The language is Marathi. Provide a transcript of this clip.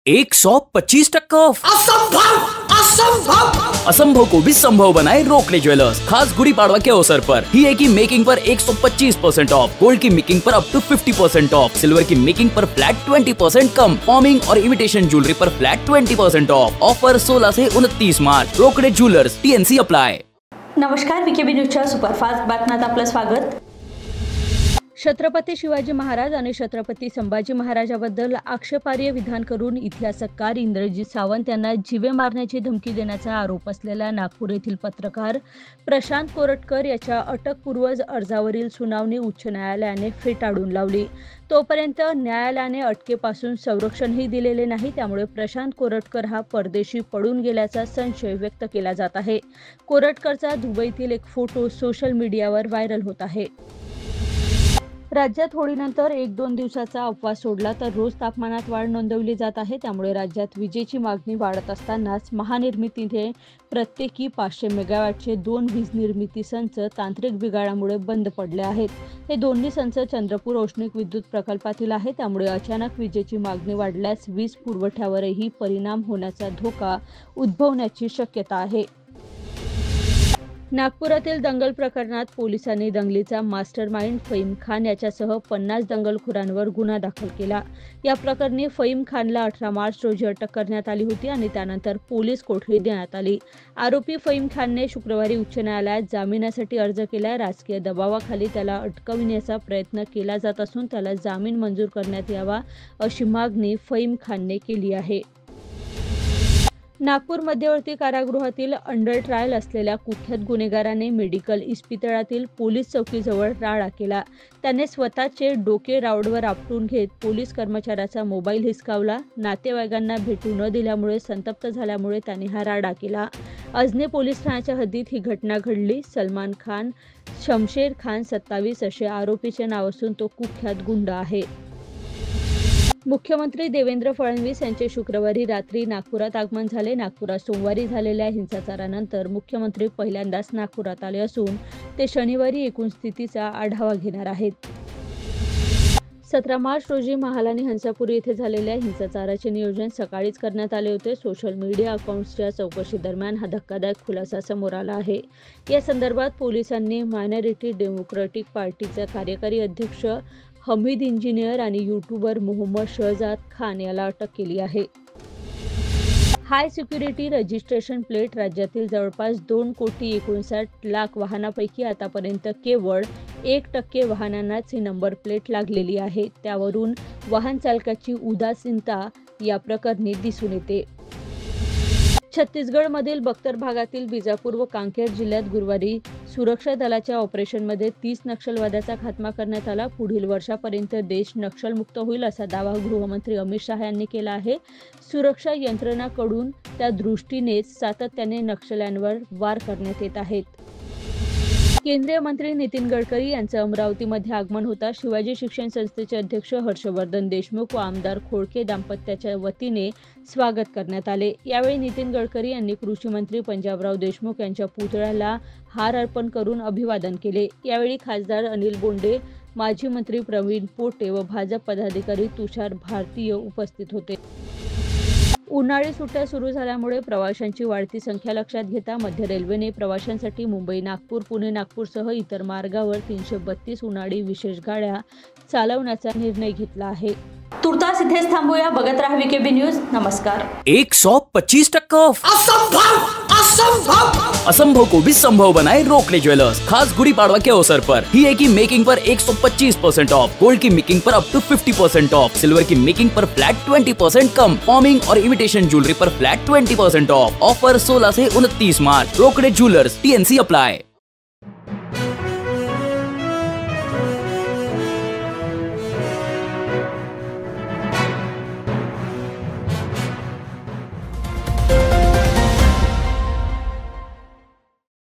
125% ऑफ। असंभव असंभव असंभव को भी संभव बनाए रोकड़े ज्वेलर्स। खास गुड़ी पाड़वा के अवसर पर हीरे की मेकिंग पर 125% ऑफ, गोल्ड की मेकिंग पर अप टू 50% ऑफ, सिल्वर की मेकिंग पर फ्लैट 20% कम, फॉर्मिंग और इमिटेशन ज्वेलरी पर फ्लैट 20% ऑफ। ऑफर 16 से 29 March. Rokade jewellers, TNC apply. नमस्कार, VKB न्यूजच्या सुपरफास्ट बातम्यात आपलं स्वागत। छत्रपती शिवाजी महाराज आणि छत्रपती संभाजी महाराजाबद्दल आक्षेपार्ह विधान करून इतिहासकार इंद्रजित सावंत यांना जीवे मारण्याची धमकी देण्याचा आरोप असलेला नागपूर येथील पत्रकार प्रशांत कोरटकर याच्या अटकपूर्व अर्जावरील सुनावणी उच्च न्यायालयाने फेटाळून लावली। तोपर्यंत न्यायालयाने अटकेपासून संरक्षणही दिलेले नाही, त्यामुळे प्रशांत कोरटकर हा परदेशी पडून गेल्याचा संशय व्यक्त केला जात आहे। कोरटकरचा दुबईतील एक फोटो सोशल मीडियावर व्हायरल होत आहे। राज्यात होळीनंतर 1-2 दिवसाचा उपवास सोडला तर रोज तापमानात वाढ नोंदवली जात आहे। त्यामुळे राज्यात विजेची मागणी वाढत असतानाच महानिर्मितीने प्रत्येकी 500 मेगावॅटचे 2 वीज निर्मिती संच तांत्रिक बिघाडामुळे बंद पडले आहेत। हे दोन्ही संच चंद्रपूर औष्णिक विद्युत प्रकल्पातील आहे। त्यामुळे अचानक विजेची मागणी वाढल्यास वीज पुरवठ्यावरही परिणाम होण्याचा धोका उद्भवण्याची शक्यता आहे। नागपुरातील दंगल प्रकरणात पोलिसांनी दंगलीचा मास्टरमाइंड फहीम खान याच्यासह 50 दंगलखोरांवर गुन्हा दाखल केला। या प्रकरणी फहीम खानला 18 मार्च रोजी अटक करण्यात आली होती आणि त्यानंतर पोलीस कोठडी देण्यात आली। आरोपी फहीम खानने शुक्रवारी उच्च न्यायालयात जामिनासाठी अर्ज केला। राजकीय दबावाखाली त्याला अटकविण्याचा प्रयत्न केला जात असून त्याला जामीन मंजूर करण्यात यावा अशी मागणी फहीम खानने केली आहे। नागपूर मध्यवर्ती कारागृहातील अंडर ट्रायल असलेल्या कुख्यात गुन्हेगाराने मेडिकल इस्पितळातील पोलीस चौकीजवळ राडा केला। त्याने स्वतःचे डोके राऊंडवर आपटून घेत पोलीस कर्मचाऱ्याचा मोबाईल हिसकावला। नातेवाईकांना भेटू न दिल्यामुळे संतप्त झाल्यामुळे त्याने हा राडा केला। अजनी पोलीस ठाण्याच्या हद्दीत ही घटना घडली। सलमान खान शमशेर खान 27 असे आरोपीचे नाव असून तो कुख्यात गुंड आहे। मुख्यमंत्री देवेंद्र फडणवीस यांचे शुक्रवारी रात्री नागपुरात आगमन झाले। नागपुरात सोमवारी झालेल्या हिंसाचारानंतर मुख्यमंत्री पहिल्यांदाच नागपुरात आले असून ते शनिवारी एकूण स्थितीचा आढावा घेणार आहेत। 17 मार्च रोजी महाल आणि हंसापुरी येथे झालेल्या हिंसाचाराचे नियोजन सकाळीच करण्यात आले होते। सोशल मीडिया अकाउंट्सच्या चौकशी दरम्यान हा धक्कादायक खुलासा समोर आला आहे। या संदर्भात पोलिसांनी मायनॉरिटी डेमोक्रेटिक पार्टीचा कार्यकारी अध्यक्ष हमीद इंजिनियर आणि यूट्यूबर मोहम्मद शहजाद खान याला अटक केली आहे। हाय सिक्युरिटी रजिस्ट्रेशन प्लेट राज्यातील जवळपास 2,59,00,000 वाहनांपैकी आतापर्यंत केवळ 1% वाहनांनाच ही नंबर प्लेट लागलेली आहे। त्यावरून वाहन चालकाची उदासीनता या प्रकरणी दिसून येते। छत्तीसगडमधील बक्तर भागातील बिजापूर व कांकेर जिल्ह्यात गुरुवारी सुरक्षा दलाच्या ऑपरेशनमध्ये 30 नक्षलवाद्याचा खात्मा करण्यात आला। पुढील वर्षापर्यंत देश नक्षलमुक्त होईल असा दावा गृहमंत्री अमित शाह यांनी केला आहे। सुरक्षा यंत्रणांकडून त्या दृष्टीनेच सातत्याने नक्षल्यांवर वार करण्यात येत आहेत। केंद्रीय मंत्री नितीन गडकरी यांचं अमरावतीमध्ये आगमन होता। शिवाजी शिक्षण संस्थेचे अध्यक्ष हर्षवर्धन देशमुख व आमदार खोडके दाम्पत्याच्या वतीने स्वागत करण्यात आले। यावेळी नितीन गडकरी यांनी कृषी मंत्री पंजाबराव देशमुख यांच्या पुतळ्याला हार अर्पण करून अभिवादन केले। यावेळी खासदार अनिल बोंडे, माजी मंत्री प्रवीण पोटे व भाजप पदाधिकारी तुषार भारतीय उपस्थित होते। उन्हाळी सुट्ट्या सुरू झाल्यामुळे प्रवाशांची वाढती संख्या लक्षात घेता मध्य रेल्वेने प्रवाशांसाठी मुंबई नागपूर, पुणे नागपूरसह इतर मार्गावर 332 उन्हाळी विशेष गाड्या चालवण्याचा निर्णय घेतला आहे। तुर्तास इथेच थांबूया। बघत रहा VKB न्यूज। नमस्कार। 125% ऑफ। असंभव असंभव असंभव को भी संभव बनाए रोकड़े ज्वेलर्स। खास गुड़ी पाड़वा के अवसर पर हीरे की मेकिंग पर 125% ऑफ, गोल्ड की मेकिंग पर अप टू 50% ऑफ, सिल्वर की मेकिंग पर फ्लैट 20% कम, फॉर्मिंग और इमिटेशन ज्वेलरी पर फ्लैट 20% ऑफ। ऑफर 16 से 29 March. Rokade jewellers, TNC apply.